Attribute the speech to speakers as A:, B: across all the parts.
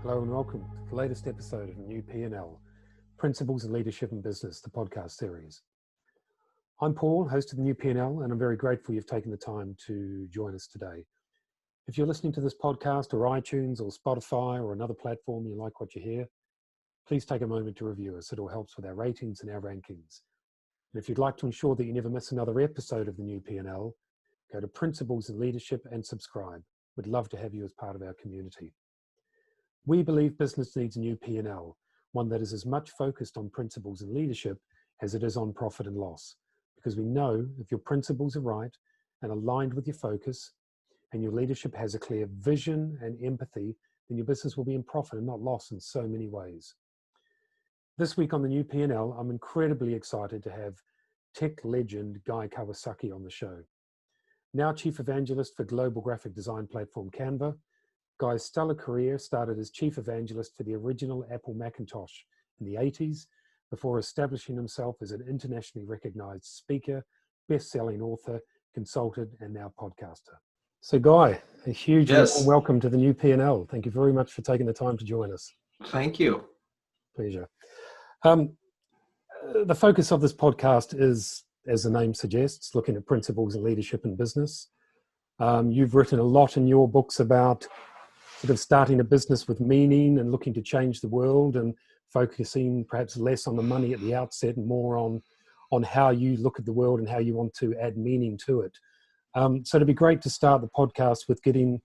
A: Hello and welcome to the latest episode of New P&L, Principles in Leadership and Business, the podcast series. I'm Paul, host of the New P&L, and I'm very grateful you've taken the time to join us today. If you're listening to this podcast or iTunes or Spotify or another platform you like what you hear, please take a moment to review us. It all helps with our ratings and our rankings. And if you'd like to ensure that you never miss another episode of the New P&L, go to Principles in Leadership and subscribe. We'd love to have you as part of our community. We believe business needs a new P&L, one that is as much focused on principles and leadership as it is on profit and loss. Because we know if your principles are right and aligned with your focus, and your leadership has a clear vision and empathy, then your business will be in profit and not loss in so many ways. This week on the New P&L, I'm incredibly excited to have tech legend Guy Kawasaki on the show. Now Chief Evangelist for global graphic design platform Canva, Guy's stellar career started as Chief Evangelist for the original Apple Macintosh in the 80s, before establishing himself as an internationally recognized speaker, best-selling author, consultant, and now podcaster. So Guy, a huge welcome to the New P&L. Thank you very much for taking the time to join us.
B: Thank you.
A: Pleasure. The focus of this podcast is, as the name suggests, looking at principles in leadership and business. You've written a lot in your books about sort of starting a business with meaning and looking to change the world and focusing perhaps less on the money at the outset and more on how you look at the world and how you want to add meaning to it. So it'd be great to start the podcast with getting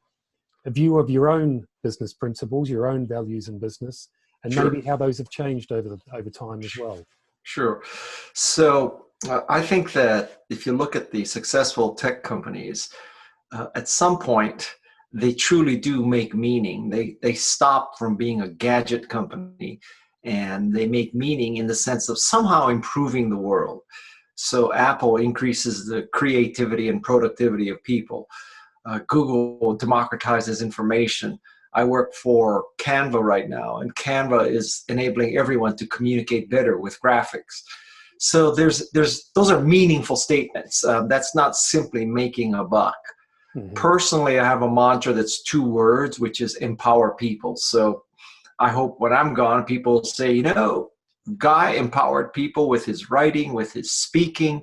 A: a view of your own business principles, your own values in business, and maybe how those have changed over time as well.
B: Sure. So I think that if you look at the successful tech companies, at some point, they truly do make meaning. They stop from being a gadget company and they make meaning in the sense of somehow improving the world. So Apple increases the creativity and productivity of people. Google democratizes information. I work for Canva right now, and Canva is enabling everyone to communicate better with graphics. So those are meaningful statements. That's not simply making a buck. Mm-hmm. Personally, I have a mantra that's 2 words, which is empower people. So I hope when I'm gone, people say, Guy empowered people with his writing, with his speaking,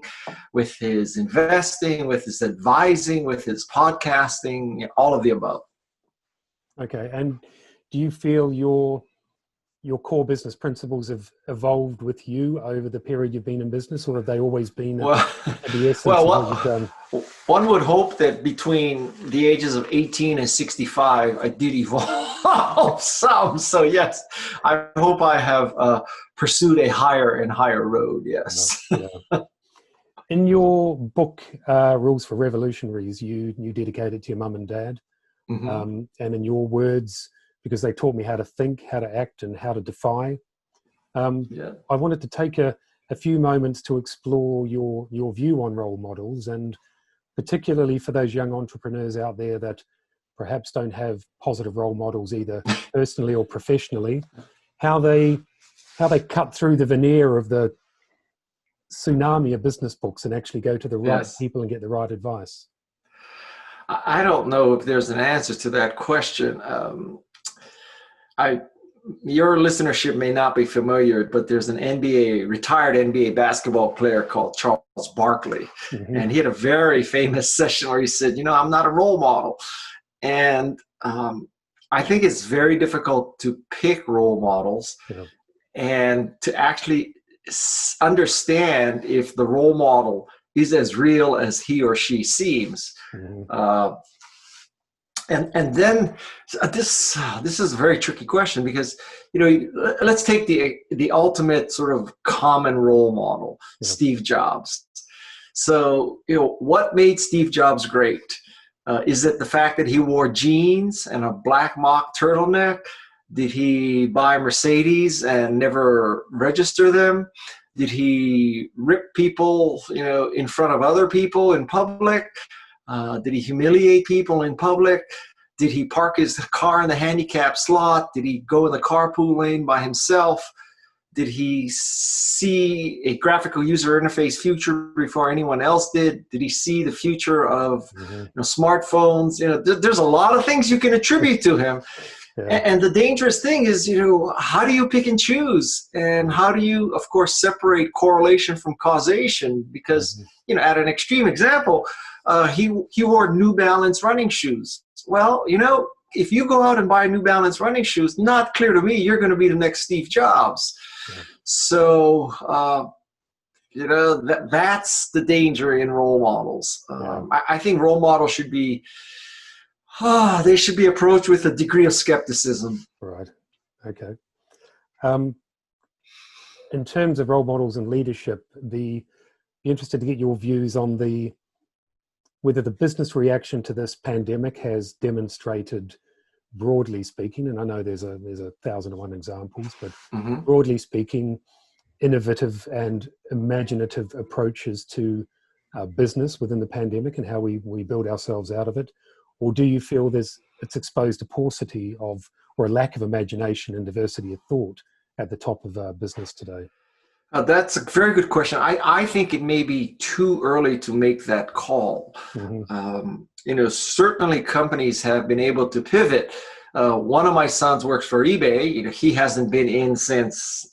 B: with his investing, with his advising, with his podcasting, all of the above.
A: Okay. And do you feel your core business principles have evolved with you over the period you've been in business, or have they always been at the essence of what you've done?
B: One would hope that between the ages of 18 and 65, I did evolve some. So yes, I hope I have pursued a higher and higher road, yes.
A: Yeah. In your book, Rules for Revolutionaries, you dedicate it to your mum and dad. Mm-hmm. And in your words, because they taught me how to think, how to act, and how to defy. I wanted to take a few moments to explore your view on role models, and particularly for those young entrepreneurs out there that perhaps don't have positive role models either personally or professionally, how they cut through the veneer of the tsunami of business books and actually go to the right people and get the right advice.
B: I don't know if there's an answer to that question. Your listenership may not be familiar, but there's an retired NBA basketball player called Charles Barkley. Mm-hmm. And he had a very famous session where he said, I'm not a role model. And I think it's very difficult to pick role models and to actually understand if the role model is as real as he or she seems. Mm-hmm. And then this is a very tricky question because, let's take the ultimate sort of common role model, Steve Jobs. So, what made Steve Jobs great? Is it the fact that he wore jeans and a black mock turtleneck? Did he buy Mercedes and never register them? Did he rip people, in front of other people in public? Did he humiliate people in public? Did he park his car in the handicap slot? Did he go in the carpool lane by himself? Did he see a graphical user interface future before anyone else did? Did he see the future of smartphones? There's a lot of things you can attribute to him.
A: Yeah.
B: And the dangerous thing is, how do you pick and choose? And how do you, of course, separate correlation from causation? Because, at an extreme example, he wore New Balance running shoes. Well, if you go out and buy New Balance running shoes, not clear to me you're going to be the next Steve Jobs.
A: Yeah.
B: So, that's the danger in role models. I think role models should be, they should be approached with a degree of skepticism.
A: Right. Okay. In terms of role models and leadership, be interested to get your views on whether the business reaction to this pandemic has demonstrated, broadly speaking, and I know there's a 1,001 examples, but broadly speaking, innovative and imaginative approaches to business within the pandemic and how we build ourselves out of it? Or do you feel it's exposed a paucity of, or a lack of imagination and diversity of thought at the top of business today?
B: That's a very good question. I think it may be too early to make that call. Certainly companies have been able to pivot. One of my sons works for eBay. He hasn't been in since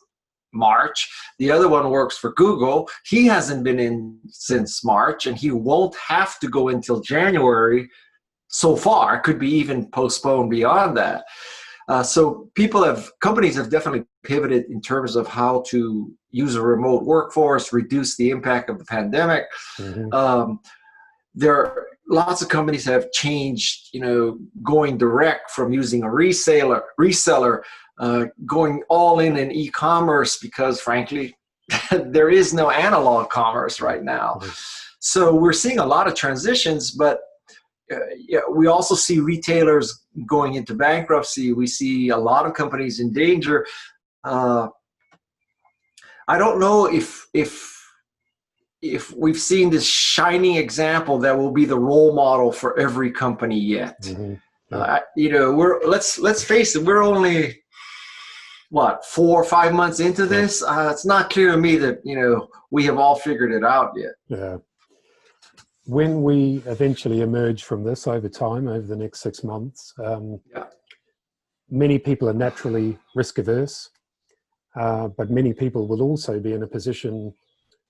B: March. The other one works for Google. He hasn't been in since March, and he won't have to go until January. So far, it could be even postponed beyond that. So companies have definitely pivoted in terms of how to use a remote workforce, reduce the impact of the pandemic. Lots of companies have changed, going direct from using a reseller, going all in e-commerce, because frankly, there is no analog commerce right now. So we're seeing a lot of transitions, but we also see retailers going into bankruptcy. We see a lot of companies in danger. I don't know if we've seen this shining example that will be the role model for every company yet. Let's face it, we're only 4 or 5 months into this. It's not clear to me that we have all figured it out yet.
A: Yeah. When we eventually emerge from this over the next 6 months, many people are naturally risk averse, but many people will also be in a position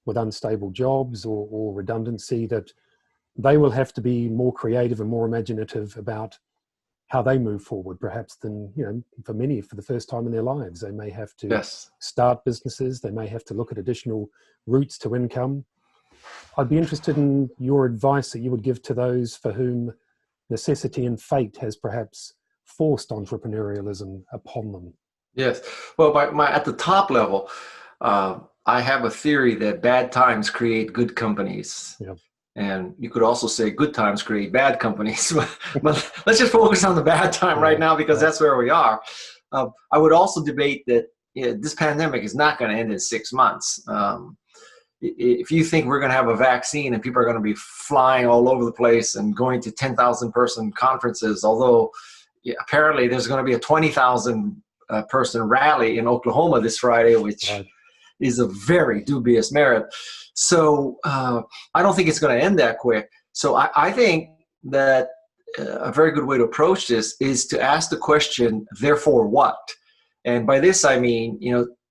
A: with unstable jobs or redundancy that they will have to be more creative and more imaginative about how they move forward, perhaps than, for many, for the first time in their lives. They may have to start businesses. They may have to look at additional routes to income. I'd be interested in your advice that you would give to those for whom necessity and fate has perhaps forced entrepreneurialism upon them.
B: Yes. Well, at the top level, I have a theory that bad times create good companies.
A: Yep.
B: And you could also say good times create bad companies. But let's just focus on the bad time right now, because that's where we are. I would also debate that this pandemic is not going to end in 6 months. If you think we're going to have a vaccine and people are going to be flying all over the place and going to 10,000 person conferences, although apparently there's going to be a 20,000 person rally in Oklahoma this Friday, which is a very dubious merit. So I don't think it's going to end that quick. So I think that a very good way to approach this is to ask the question, therefore what? And by this I mean,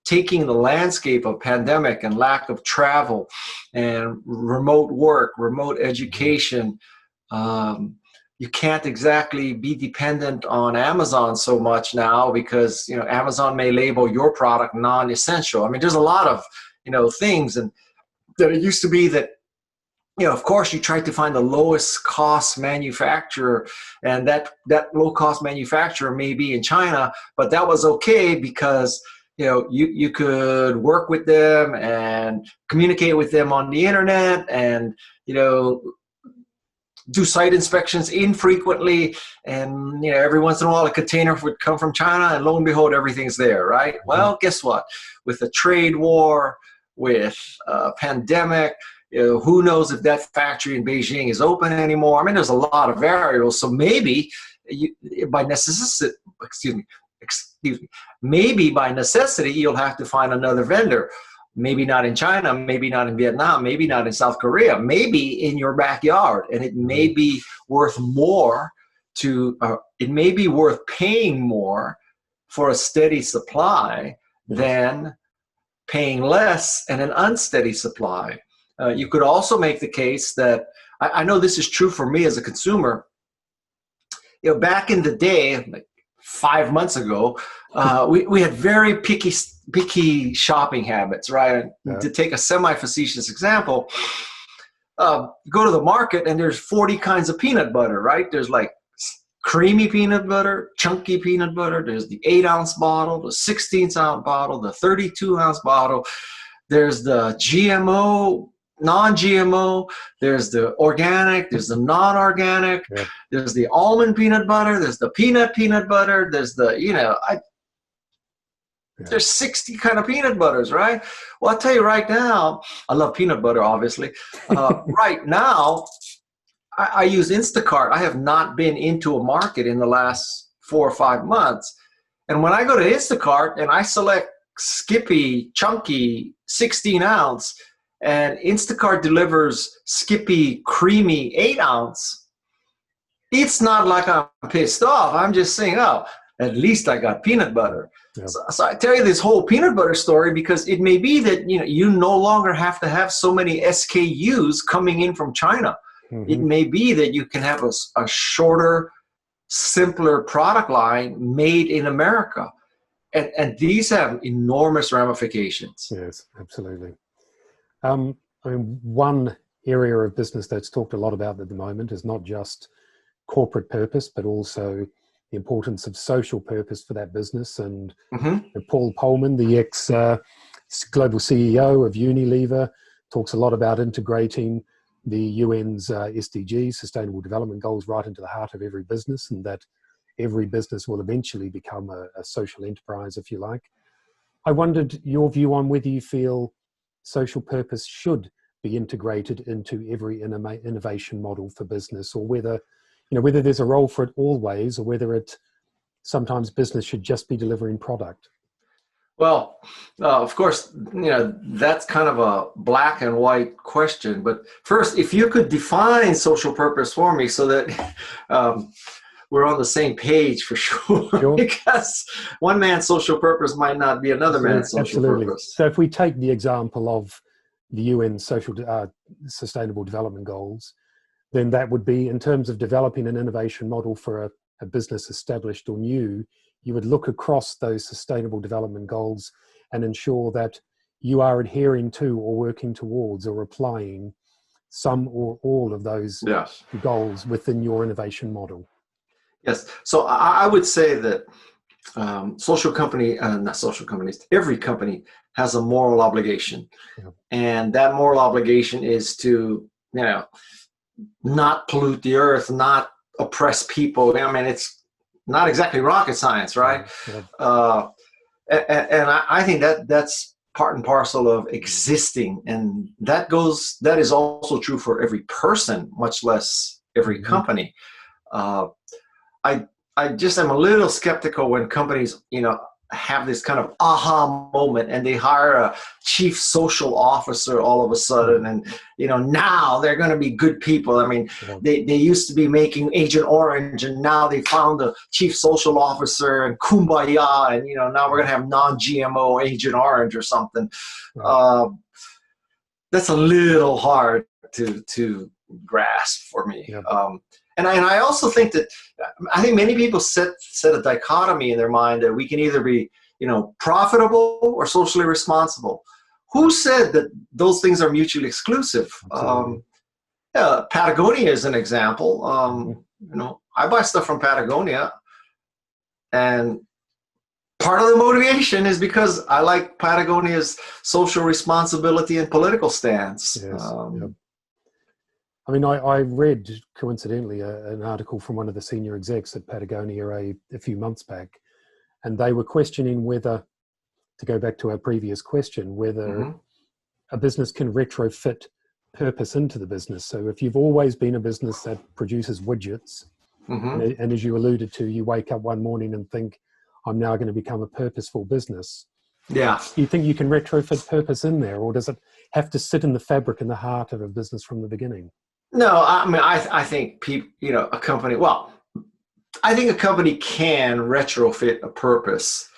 B: taking the landscape of pandemic and lack of travel and remote work, remote education. You can't exactly be dependent on Amazon so much now, because Amazon may label your product non-essential. I mean, there's a lot of things, and that it used to be that of course you tried to find the lowest cost manufacturer, and that low cost manufacturer may be in China, but that was okay because you could work with them and communicate with them on the internet, and do site inspections infrequently, and every once in a while a container would come from China, and lo and behold, everything's there, right? Well, guess what? With a trade war, with a pandemic, who knows if that factory in Beijing is open anymore? I mean, there's a lot of variables. So maybe by necessity, maybe by necessity, you'll have to find another vendor. Maybe not in China, maybe not in Vietnam, maybe not in South Korea, maybe in your backyard. And it may be worth more to it may be worth paying more for a steady supply than paying less and an unsteady supply. You could also make the case that, I know this is true for me as a consumer. Back in the day, like 5 months ago, we had very picky shopping habits, right? Yeah. To take a semi-facetious example, go to the market and there's 40 kinds of peanut butter, right? There's like creamy peanut butter, chunky peanut butter. There's the 8-ounce bottle, the 16-ounce bottle, the 32-ounce bottle. There's the GMO, non-GMO. There's the organic. There's the non-organic. Yeah. There's the almond peanut butter. There's the peanut butter. There's the, there's 60 kind of peanut butters, right? Well, I'll tell you right now, I love peanut butter, obviously. Right now, I use Instacart. I have not been into a market in the last 4 or 5 months. And when I go to Instacart and I select Skippy Chunky 16-ounce and Instacart delivers Skippy Creamy 8-ounce, it's not like I'm pissed off. I'm just saying, oh, at least I got peanut butter. Yep. So I tell you this whole peanut butter story because it may be that you no longer have to have so many SKUs coming in from China. Mm-hmm. It may be that you can have a shorter, simpler product line made in America. And these have enormous ramifications.
A: Yes, absolutely. One area of business that's talked a lot about at the moment is not just corporate purpose, but also the importance of social purpose for that business. And Paul Polman, the ex-global CEO of Unilever, talks a lot about integrating the UN's SDGs, Sustainable Development Goals, right into the heart of every business, and that every business will eventually become a social enterprise, if you like. I wondered your view on whether you feel social purpose should be integrated into every innovation model for business, or whether there's a role for it always, or whether sometimes business should just be delivering product.
B: Well, of course, that's kind of a black and white question. But first, if you could define social purpose for me so that we're on the same page for sure. Because one man's social purpose might not be another man's social purpose.
A: So if we take the example of the UN Sustainable Development Goals, then that would be, in terms of developing an innovation model for a business established or new, you would look across those sustainable development goals and ensure that you are adhering to or working towards or applying some or all of those goals within your innovation model.
B: Yes. So I would say that every company has a moral obligation. Yeah. And that moral obligation is to, not pollute the earth, not oppress people. I mean, it's not exactly rocket science, right? Yeah. And I think that's part and parcel of existing. And that is also true for every person, much less every company. I just am a little skeptical when companies, have this kind of aha moment and they hire a chief social officer all of a sudden, and now they're going to be good people. I mean, they used to be making Agent Orange, and now they found a chief social officer, and kumbaya, and now we're going to have non-GMO Agent Orange or something. That's a little hard to grasp for me. Yeah. And I also think that many people set a dichotomy in their mind that we can either be, profitable or socially responsible. Who said that those things are mutually exclusive? Patagonia is an example. I buy stuff from Patagonia, and part of the motivation is because I like Patagonia's social responsibility and political stance.
A: Yes. I mean, I read, coincidentally, an article from one of the senior execs at Patagonia a few months back, and they were questioning whether, to go back to our previous question, whether a business can retrofit purpose into the business. So if you've always been a business that produces widgets, and as you alluded to, you wake up one morning and think, I'm now going to become a purposeful business.
B: Yeah.
A: Do you think you can retrofit purpose in there, or does it have to sit in the fabric and the heart of a business from the beginning?
B: No, I mean, I think people, a company, I think a company can retrofit a purpose.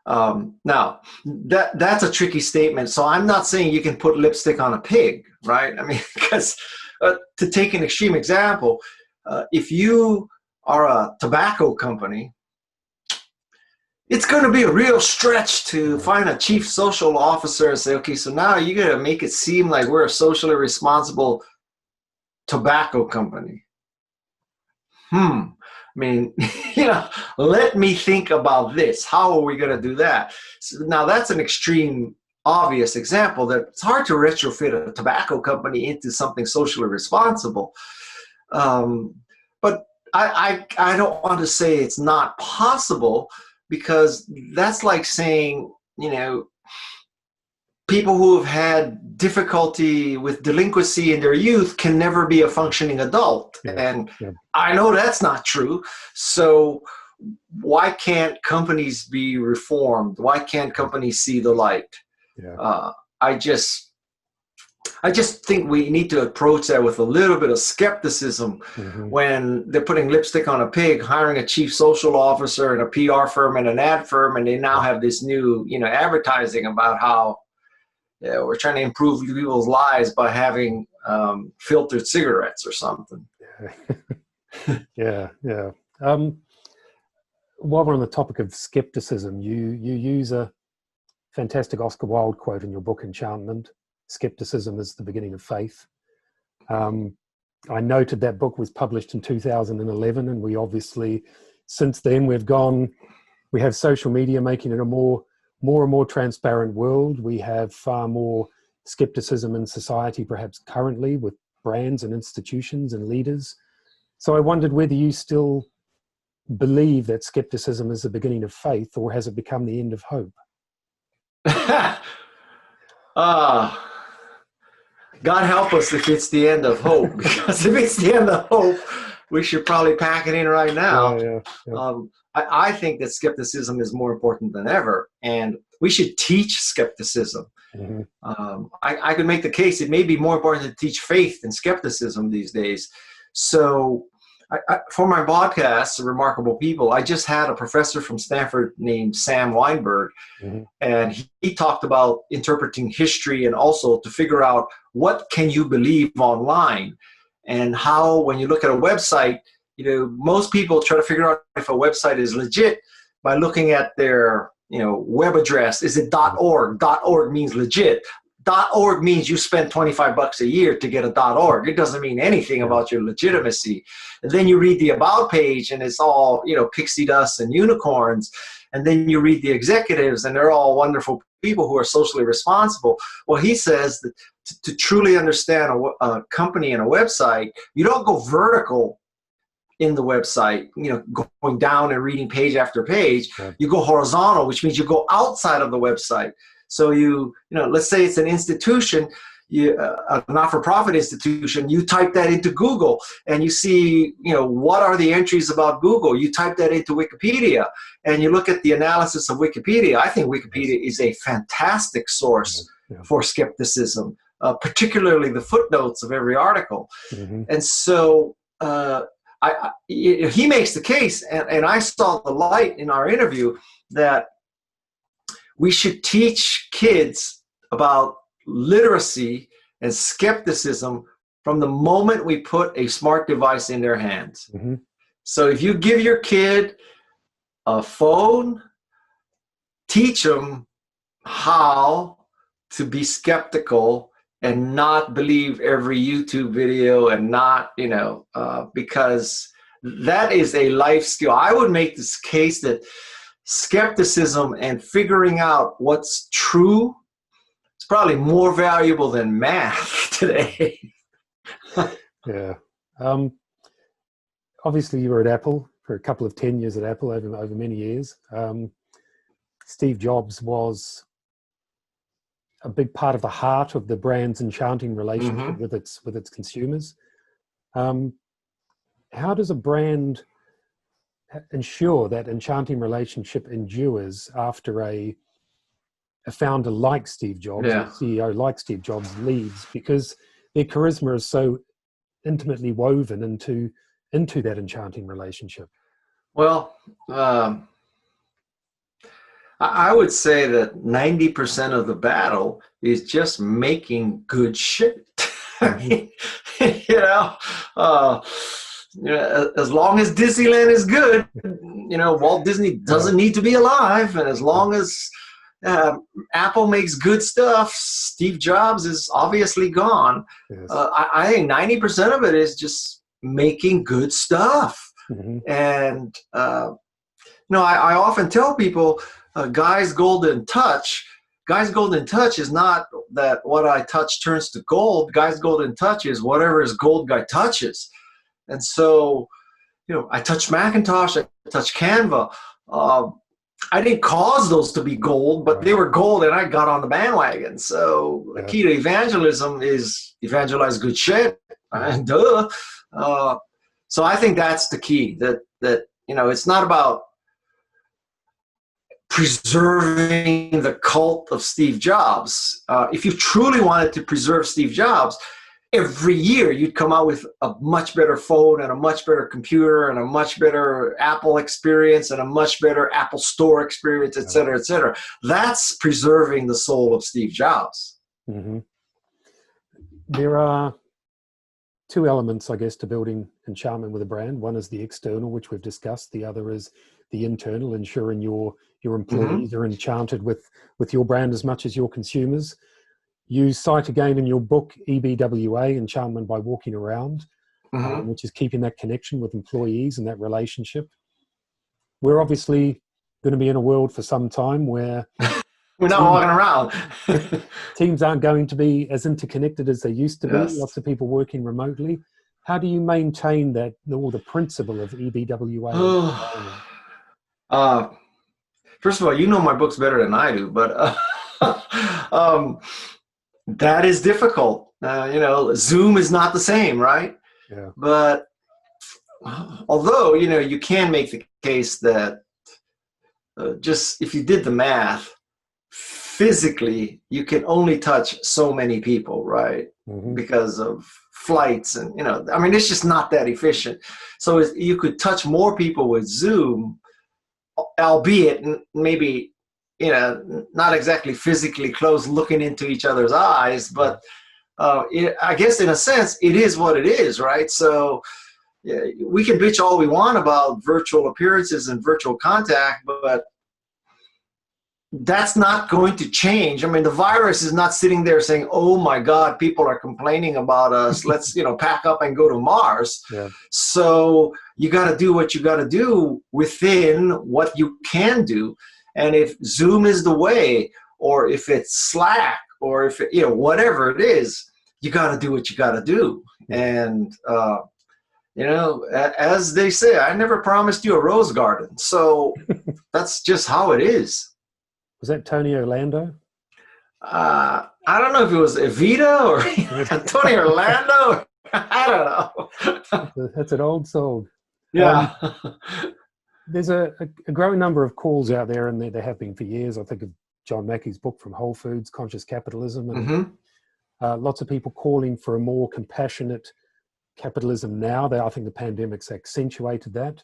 B: Now, that's a tricky statement. So I'm not saying you can put lipstick on a pig, right? I mean, because to take an extreme example, if you are a tobacco company, it's going to be a real stretch to find a chief social officer and say, okay, so now you got to make it seem like we're a socially responsible tobacco company. I mean, let me think about this. How are we going to do that? So now that's an extreme, obvious example that it's hard to retrofit a tobacco company into something socially responsible. But I don't want to say it's not possible, because that's like saying, people who have had difficulty with delinquency in their youth can never be a functioning adult. And I know that's not true. So why can't companies be reformed? Why can't companies see the light? I just think we need to approach that with a little bit of skepticism when they're putting lipstick on a pig, hiring a chief social officer and a PR firm and an ad firm, and they now have this new, advertising about how we're trying to improve people's lives by having filtered cigarettes or something.
A: Yeah. While we're on the topic of skepticism, you use a fantastic Oscar Wilde quote in your book, Enchantment. Skepticism is the beginning of faith. I noted that book was published in 2011, and we obviously, since then, we have social media making it a more and more transparent world. We have far more skepticism in society, perhaps currently, with brands and institutions and leaders. So I wondered whether you still believe that skepticism is the beginning of faith, or has it become the end of hope?
B: God help us if it's the end of hope, because if it's the end of hope, we should probably pack it in right now. I think that skepticism is more important than ever, and we should teach skepticism. I could make the case it may be more important to teach faith than skepticism these days. So for my podcast, Remarkable People, I just had a professor from Stanford named Sam Weinberg, and he talked about interpreting history and also to figure out what can you believe online, and how when you look at a website, most people try to figure out if a website is legit by looking at their web address. Is it .org? .org means legit. .org means you spend $25 a year to get a .org. It doesn't mean anything about your legitimacy. And then you read the about page, and it's all pixie dust and unicorns. And then you read the executives, and they're all wonderful people who are socially responsible. Well, he says that to truly understand a company and a website, you don't go vertical in the website, going down and reading page after page. You go horizontal, which means you go outside of the website. So let's say it's an institution, a not-for-profit institution, you type that into Google and you see, what are the entries about Google? You type that into Wikipedia and you look at the analysis of Wikipedia. I think Wikipedia is a fantastic source for skepticism, particularly the footnotes of every article. And so he makes the case, and I saw the light in our interview, that we should teach kids about literacy and skepticism from the moment we put a smart device in their hands. So if you give your kid a phone, teach them how to be skeptical and not believe every YouTube video, and not, because that is a life skill. I would make this case that skepticism and figuring out what's true is probably more valuable than math today.
A: Obviously you were at Apple for a couple of tenures at Apple over many years. Steve Jobs was a big part of the heart of the brand's enchanting relationship with its consumers. How does a brand ensure that enchanting relationship endures after a founder like Steve Jobs, a CEO like Steve Jobs leaves, because their charisma is so intimately woven into that enchanting relationship?
B: Well, I would say that 90% of the battle is just making good shit. I mean, you know, uh, as long as Disneyland is good, Walt Disney doesn't need to be alive. And as long as Apple makes good stuff, Steve Jobs is obviously gone.
A: Yes.
B: I think 90% of it is just making good stuff. And, I often tell people, Guy's golden touch is not that what I touch turns to gold. Guy's golden touch is whatever his gold guy touches. And so, I touched Macintosh, I touched Canva. I didn't cause those to be gold, but they were gold and I got on the bandwagon. So the key to evangelism is evangelize good shit. And duh. So I think that's the key, that it's not about preserving the cult of Steve Jobs. If you truly wanted to preserve Steve Jobs, every year you'd come out with a much better phone and a much better computer and a much better Apple experience and a much better Apple Store experience, et cetera, et cetera. That's preserving the soul of Steve Jobs.
A: There are two elements, I guess, to building enchantment with a brand. One is the external, which we've discussed. The other is the internal, ensuring your employees are enchanted with your brand as much as your consumers. You cite again in your book, EBWA, Enchantment by Walking Around, which is keeping that connection with employees and that relationship. We're obviously going to be in a world for some time where
B: we're not walking around.
A: Teams aren't going to be as interconnected as they used to be. Lots of people working remotely. How do you maintain that, or the principle of EBWA?
B: First of all, my book's better than I do, but that is difficult. Zoom is not the same, right?
A: Yeah.
B: But although, you can make the case that just if you did the math, physically, you can only touch so many people, right? Because of flights and, it's just not that efficient. So you could touch more people with Zoom, albeit maybe, not exactly physically close looking into each other's eyes, but I guess in a sense, it is what it is, right? So we can bitch all we want about virtual appearances and virtual contact, but that's not going to change. The virus is not sitting there saying, oh my God, people are complaining about us. Let's, pack up and go to Mars.
A: Yeah.
B: So you got to do what you got to do within what you can do. And if Zoom is the way, or if it's Slack, or if whatever it is, you got to do what you got to do. And, as they say, I never promised you a rose garden. So that's just how it is.
A: Was that Tony Orlando?
B: I don't know if it was Evita or Tony Orlando. I don't
A: know. That's an old soul.
B: Yeah.
A: There's a growing number of calls out there, and there have been for years. I think of John Mackey's book From Whole Foods, Conscious Capitalism, and lots of people calling for a more compassionate capitalism now. I think the pandemic's accentuated that.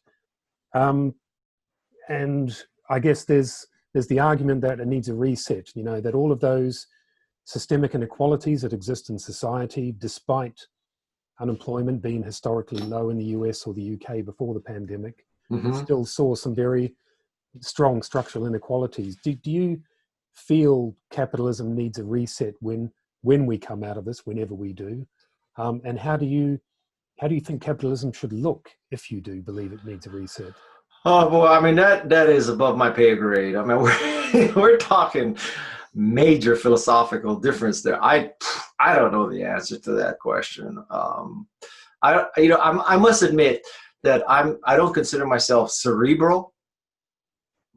A: And I guess there's the argument that it needs a reset, that all of those systemic inequalities that exist in society, despite unemployment being historically low in the US or the UK before the pandemic, still saw some very strong structural inequalities. Do you feel capitalism needs a reset when we come out of this, whenever we do? And how do you think capitalism should look if you do believe it needs a reset?
B: Oh boy, that is above my pay grade. We're talking major philosophical difference there. I don't know the answer to that question. I must admit that I don't consider myself cerebral,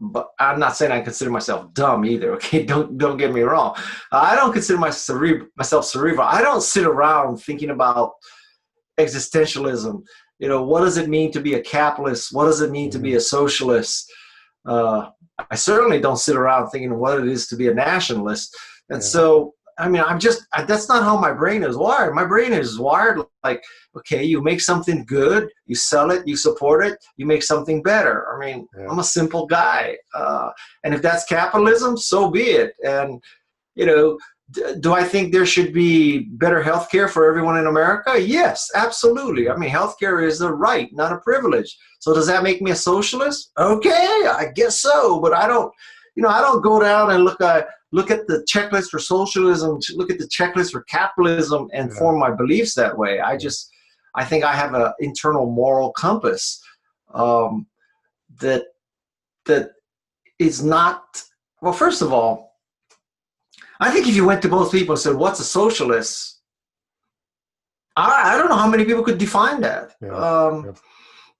B: but I'm not saying I consider myself dumb either. Okay, don't get me wrong. I don't consider myself cerebral. I don't sit around thinking about existentialism. What does it mean to be a capitalist? What does it mean to be a socialist? I certainly don't sit around thinking what it is to be a nationalist. And so, that's not how my brain is wired. My brain is wired like, okay, you make something good, you sell it, you support it, you make something better. I mean, I'm a simple guy. And if that's capitalism, so be it. And, you know, do I think there should be better healthcare for everyone in America? Yes, absolutely. I mean, healthcare is a right, not a privilege. So does that make me a socialist? Okay, I guess so. But I don't, you know, I don't go down and look at the checklist for socialism, look at the checklist for capitalism and form my beliefs that way. I think I have an internal moral compass that is not, well, first of all, I think if you went to both people and said, what's a socialist? I don't know how many people could define that.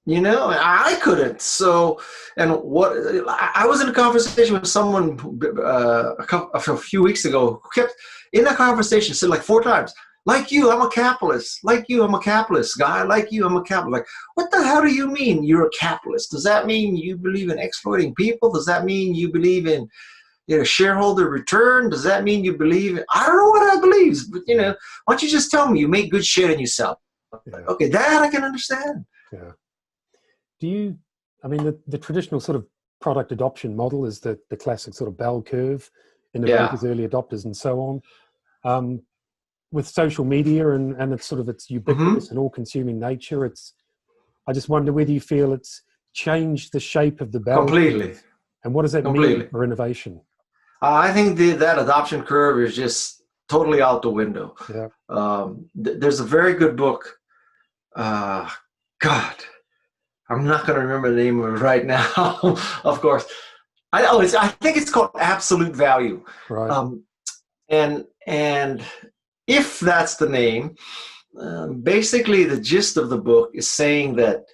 B: You know, I couldn't. So, and what I was in a conversation with someone a few weeks ago who kept in that conversation said like 4 times, like you, I'm a capitalist. Like you, I'm a capitalist. Guy, like you, I'm a capitalist. Like, what the hell do you mean you're a capitalist? Does that mean you believe in exploiting people? Does that mean you believe in, you know, shareholder return? Does that mean you believe in, I don't know what I believe, but, you know, why don't you just tell me you make good shit and you sell? Okay, that I can understand.
A: Yeah. Do you, I mean, the traditional sort of product adoption model is the classic sort of bell curve, innovators, early adopters, and so on. With social media and it's sort of its ubiquitous and all-consuming nature, I just wonder whether you feel it's changed the shape of the bell curve, and what does that mean for innovation?
B: I think that adoption curve is just totally out the window. There's a very good book. God, I'm not going to remember the name of it right now. Of course, I think it's called Absolute Value.
A: Right.
B: And if that's the name, basically the gist of the book is saying that,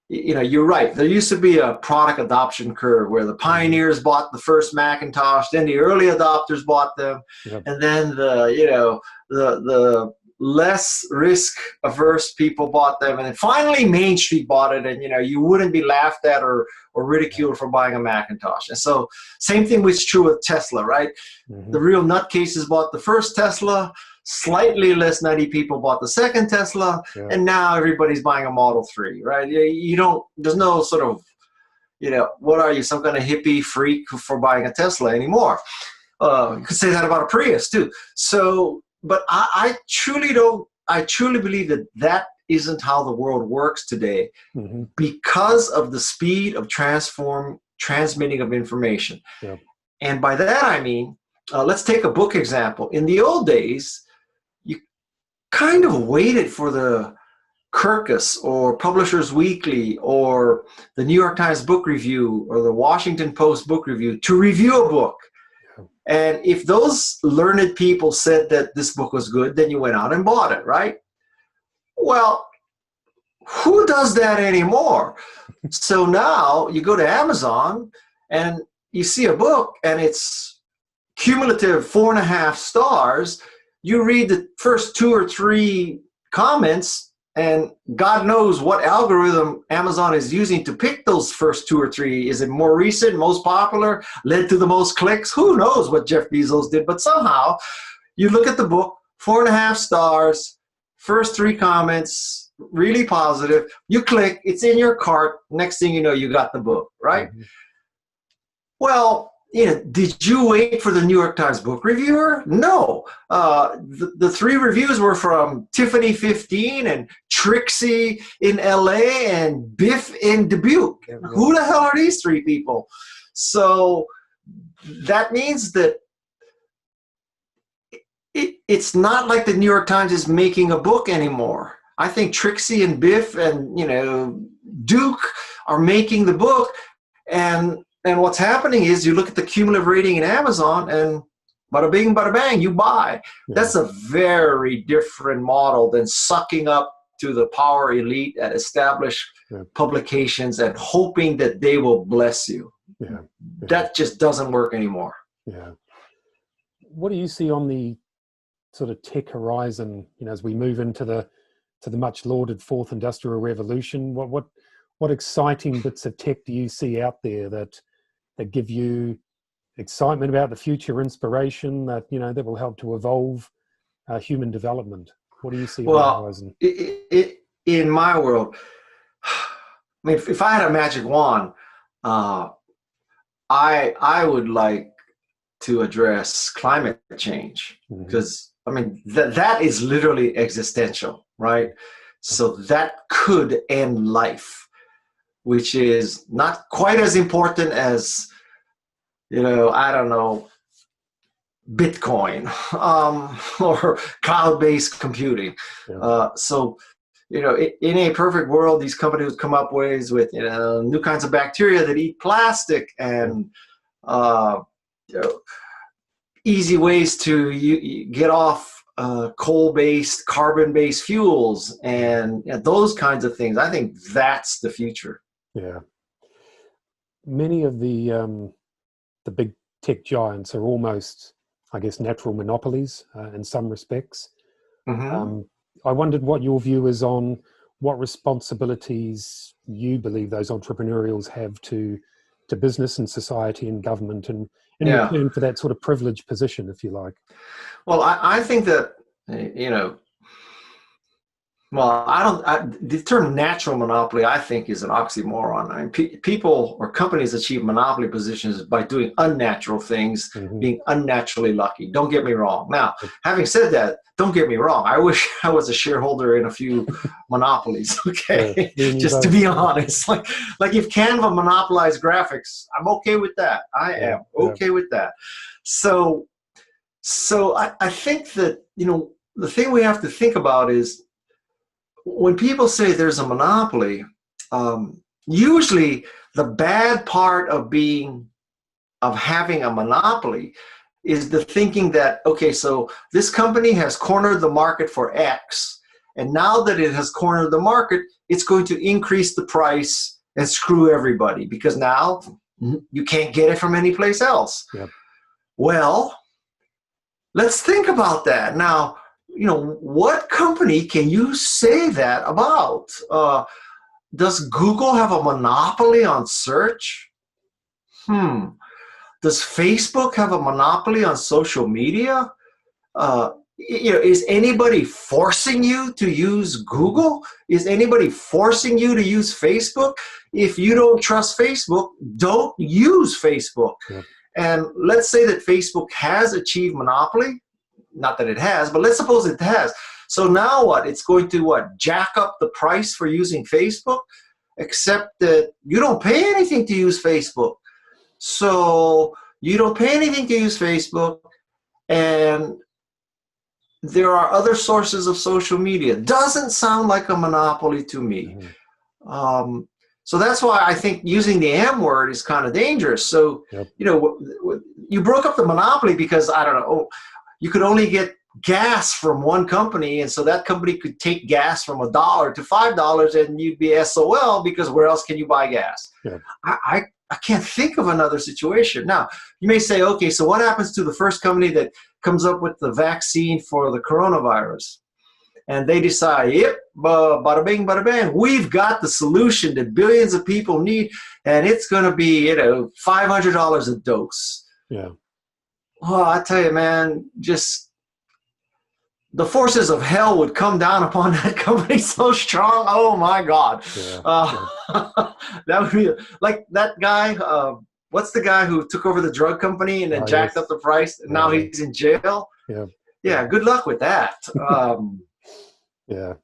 B: you know, you're right. There used to be a product adoption curve where the pioneers bought the first Macintosh, then the early adopters bought them, and then the less risk averse people bought them, and then finally Main Street bought it, and, you know, you wouldn't be laughed at or ridiculed for buying a Macintosh. And so same thing was true with Tesla, right? The real nutcases bought the first Tesla, slightly less nutty people bought the second Tesla, and now everybody's buying a Model 3, right? There's no sort of, you know, what are you, some kind of hippie freak for buying a Tesla anymore? You could say that about a Prius too. So, but I truly believe that isn't how the world works today because of the speed of transmitting of information. And by that I mean, let's take a book example. In the old days, you kind of waited for the Kirkus or Publishers Weekly or the New York Times Book Review or the Washington Post Book Review to review a book. And if those learned people said that this book was good, then you went out and bought it, right? Well, who does that anymore? So now you go to Amazon and you see a book and it's cumulative 4.5 stars. You read the first 2 or 3 comments, and God knows what algorithm Amazon is using to pick those first 2 or 3. Is it more recent, most popular, led to the most clicks? Who knows what Jeff Bezos did? But somehow you look at the book, 4.5 stars, first 3 comments, really positive. You click, it's in your cart. Next thing you know, you got the book, right? Well, you know, did you wait for the New York Times book reviewer? No. The 3 reviews were from Tiffany 15 and Trixie in LA and Biff in Dubuque. Who the hell are these 3 people? So that means that it's not like the New York Times is making a book anymore. I think Trixie and Biff and, you know, Duke are making the book, and what's happening is you look at the cumulative rating in Amazon and bada bing, bada bang, you buy. That's a very different model than sucking up to the power elite at established publications and hoping that they will bless you. That just doesn't work anymore.
A: What do you see on the sort of tech horizon, you know, as we move into the much lauded 4th industrial revolution? What exciting bits of tech do you see out there that give you excitement about the future, inspiration, that, you know, that will help to evolve human development? What do you see on the
B: Well,
A: horizon?
B: in my world, I mean, if I had a magic wand, uh, I would like to address climate change, because I mean that is literally existential, right? So that could end life, which is not quite as important as, I don't know, Bitcoin, or cloud-based computing.
A: Yeah.
B: So, in a perfect world, these companies would come up ways with, new kinds of bacteria that eat plastic, and you know, easy ways to get off coal-based, carbon-based fuels, and those kinds of things. I think that's the future.
A: Yeah. Many of the big tech giants are almost, I guess, natural monopolies in some respects.
B: Mm-hmm.
A: I wondered what your view is on what responsibilities you believe those entrepreneurials have to business and society and government, and in
B: Yeah.
A: return for that sort of privileged position, if you like.
B: Well, I think that, you know, well, the term natural monopoly, I think, is an oxymoron. I mean, people or companies achieve monopoly positions by doing unnatural things, being unnaturally lucky. Don't get me wrong. Now, having said that, don't get me wrong. I wish I was a shareholder in a few monopolies, okay?
A: Yeah,
B: Just to be honest. Like if Canva monopolized graphics, I'm okay with that. I am okay with that. So I think that, the thing we have to think about is, when people say there's a monopoly, usually the bad part of having a monopoly is the thinking that, okay, so this company has cornered the market for X, and now that it has cornered the market, it's going to increase the price and screw everybody, because now you can't get it from any place else.
A: Yep.
B: Well, let's think about that. Now, what company can you say that about? Does Google have a monopoly on search? Does Facebook have a monopoly on social media? Is anybody forcing you to use Google? Is anybody forcing you to use Facebook? If you don't trust Facebook, don't use Facebook.
A: Yep.
B: And let's say that Facebook has achieved monopoly. Not that it has, but let's suppose it has. So now what? It's going to jack up the price for using Facebook, except that you don't pay anything to use Facebook. So you don't pay anything to use Facebook, and there are other sources of social media. Doesn't sound like a monopoly to me. So that's why I think using the M word is kind of dangerous. So, you broke up the monopoly because, I don't know, you could only get gas from one company, and so that company could take gas from $1 to $5, and you'd be SOL, because where else can you buy gas?
A: Yeah.
B: I can't think of another situation. Now, you may say, okay, so what happens to the first company that comes up with the vaccine for the coronavirus? And they decide, yep, bada bing, bada bang, we've got the solution that billions of people need, and it's going to be, $500 a dose.
A: Yeah.
B: Oh, I tell you, man, just the forces of hell would come down upon that company so strong. Oh my God. That would be like that guy. What's the guy who took over the drug company and then jacked up the price? And now he's in jail. Yeah. Good luck with that. Yeah.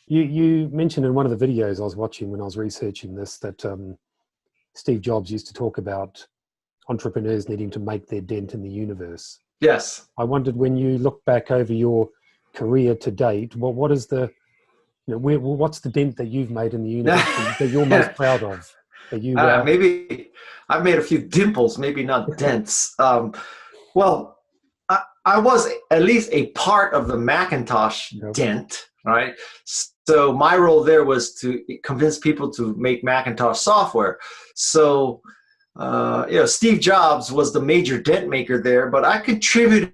A: You mentioned in one of the videos I was watching when I was researching this that Steve Jobs used to talk about entrepreneurs needing to make their dent in the universe.
B: Yes.
A: I wondered, when you look back over your career to date, what is the, what's the dent that you've made in the universe that you're most proud of? That you
B: maybe I've made a few dimples, maybe not dents. Well, I was at least a part of the Macintosh dent, right? So my role there was to convince people to make Macintosh software. So Steve Jobs was the major dent maker there, but I contributed,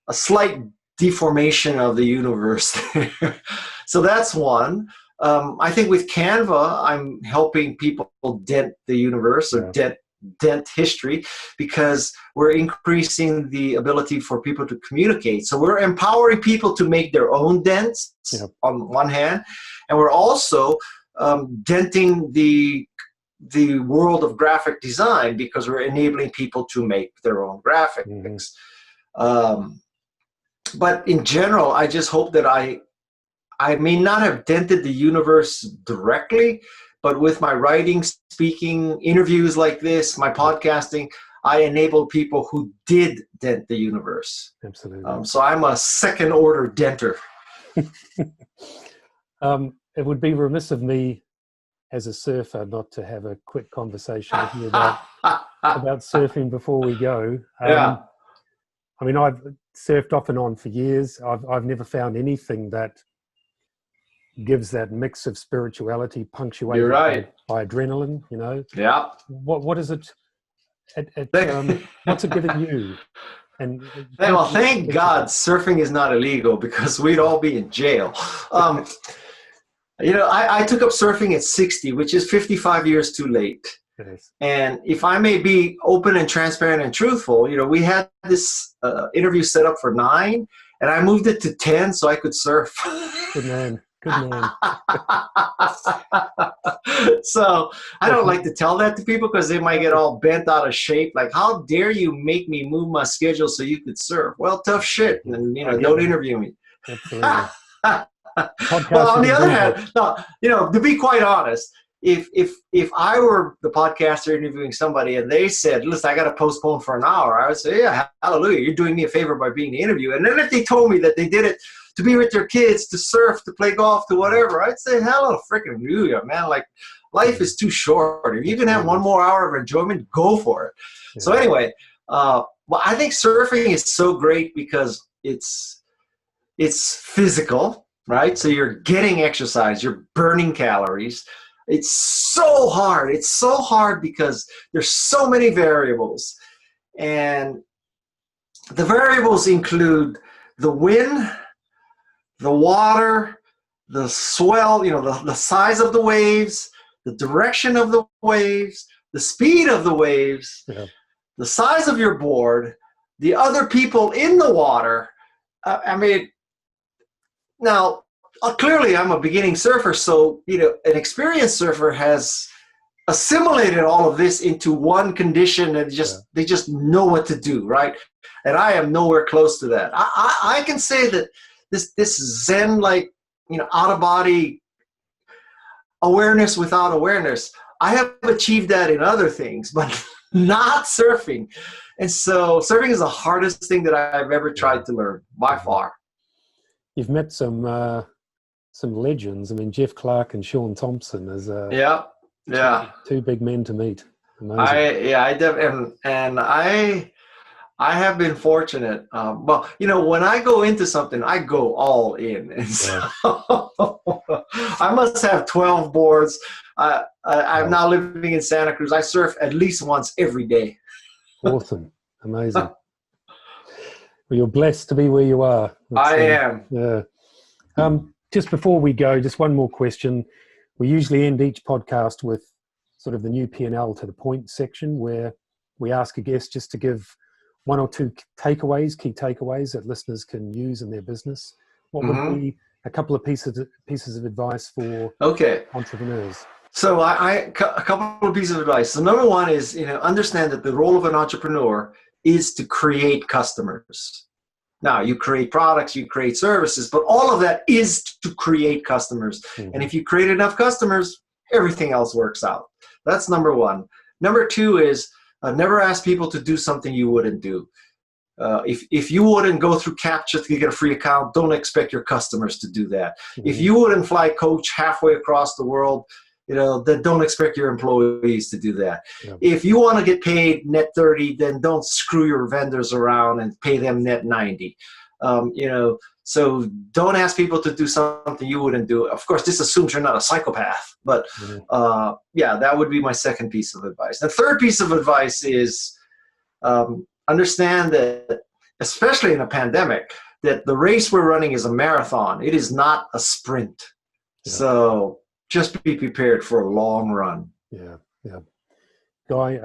B: a slight deformation of the universe there. So that's one. I think with Canva, I'm helping people dent the universe, or dent dent history because we're increasing the ability for people to communicate. So we're empowering people to make their own dents on one hand, and we're also denting the world of graphic design because we're enabling people to make their own graphics. But in general, I just hope that I may not have dented the universe directly, but with my writing, speaking, interviews like this, my podcasting, I enable people who did dent the universe.
A: Absolutely.
B: So I'm a second order denter.
A: It would be remiss of me as a surfer not to have a quick conversation with you about surfing before we go. I mean, I've surfed off and on for years. I've never found anything that gives that mix of spirituality punctuated by adrenaline, you know.
B: Yeah.
A: What is it? What's it given you? And
B: well, thank God surfing is not illegal because we'd all be in jail. You know, I took up surfing at 60, which is 55 years too late.
A: Yes.
B: And if I may be open and transparent and truthful, you know, we had this interview set up for 9, and I moved it to 10 so I could surf.
A: Good man. Good man.
B: So I don't like to tell that to people because they might get all bent out of shape. Like, how dare you make me move my schedule so you could surf? Well, tough shit. And, you know, don't interview me.
A: Absolutely.
B: Well, on the other hand, no, you know, to be quite honest, if I were the podcaster interviewing somebody and they said, listen, I got to postpone for an hour, I would say, yeah, hallelujah, you're doing me a favor by being the interview. And then if they told me that they did it to be with their kids, to surf, to play golf, to whatever, I'd say, hello, freaking hallelujah, man. Like, life is too short. If you can have one more hour of enjoyment, go for it. Yeah. So anyway, well, I think surfing is so great because it's physical, right? So you're getting exercise, you're burning calories. It's so hard. It's so hard because there's so many variables. And the variables include the wind, the water, the swell, you know, the size of the waves, the direction of the waves, the speed of the waves, the size of your board, the other people in the water. I mean, now, clearly I'm a beginning surfer, so, you know, an experienced surfer has assimilated all of this into one condition and they just know what to do, right? And I am nowhere close to that. I can say that this Zen, like, you know, out-of-body awareness without awareness, I have achieved that in other things, but not surfing. And so surfing is the hardest thing that I've ever tried to learn, by far.
A: You've met some legends. I mean, Jeff Clark and Sean Thompson as two big men to meet. Amazing.
B: I have been fortunate. Well, you know, when I go into something, I go all in. And so I must have 12 boards. I'm now living in Santa Cruz. I surf at least once every day.
A: Awesome. Amazing. Well, you're blessed to be where you are.
B: I am.
A: Yeah. Just before we go, just one more question. We usually end each podcast with sort of the new P&L to the point section where we ask a guest just to give one or two key takeaways that listeners can use in their business. What would be a couple of pieces of advice for entrepreneurs?
B: So a couple of pieces of advice. So number one is, you know, understand that the role of an entrepreneur is to create customers. Now, you create products, you create services, but all of that is to create customers. And if you create enough customers, everything else works out. That's number one. Number two is never ask people to do something you wouldn't do. If you wouldn't go through CAPTCHA to get a free account, don't expect your customers to do that. If you wouldn't fly coach halfway across the world, you know, then don't expect your employees to do that. If you want to get paid net 30, then don't screw your vendors around and pay them net 90. You know, so don't ask people to do something you wouldn't do. Of course, this assumes you're not a psychopath, but that would be my second piece of advice. The third piece of advice is understand that, especially in a pandemic, that the race we're running is a marathon. It is not a sprint. So just be prepared for a long run.
A: Yeah. Guy,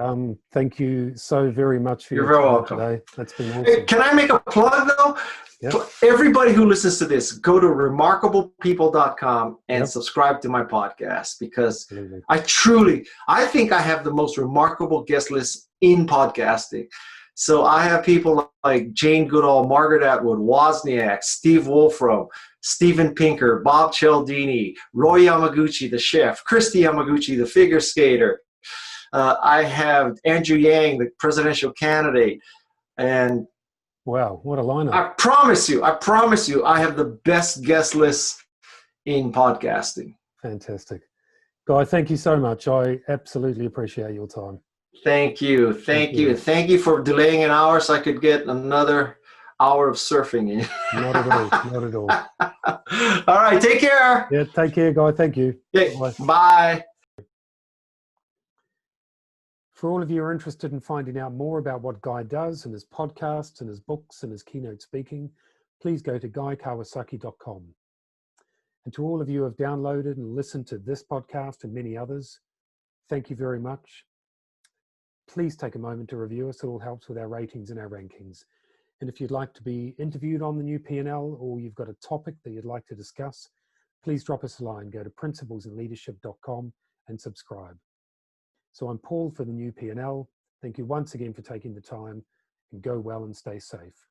A: thank you so very much for
B: You're
A: your
B: very
A: time
B: welcome.
A: today. That's been
B: Hey,
A: awesome.
B: can I make a plug though?
A: Yep.
B: Everybody who listens to this, go to remarkablepeople.com and
A: Yep.
B: subscribe to my podcast, because
A: Absolutely.
B: I think I have the most remarkable guest list in podcasting. So I have people like Jane Goodall, Margaret Atwood, Wozniak, Steve Wolfram, Steven Pinker, Bob Cialdini, Roy Yamaguchi, the chef, Christy Yamaguchi, the figure skater. I have Andrew Yang, the presidential candidate. And
A: Wow, what a lineup.
B: I promise you, I have the best guest list in podcasting.
A: Fantastic. Guy, thank you so much. I absolutely appreciate your time.
B: Thank you. Thank you for delaying an hour so I could get another hour of surfing in.
A: Not at all. Not at all.
B: All right. Take care.
A: Yeah, take care, Guy. Thank you.
B: Okay,
A: Bye.
B: bye.
A: For all of you who are interested in finding out more about what Guy does and his podcasts and his books and his keynote speaking, please go to guykawasaki.com. And to all of you who have downloaded and listened to this podcast and many others, thank you very much. Please take a moment to review us. It all helps with our ratings and our rankings. And if you'd like to be interviewed on the new P&L, or you've got a topic that you'd like to discuss, please drop us a line. Go to principlesandleadership.com and subscribe. So I'm Paul for the new P&L. Thank you once again for taking the time, and go well and stay safe.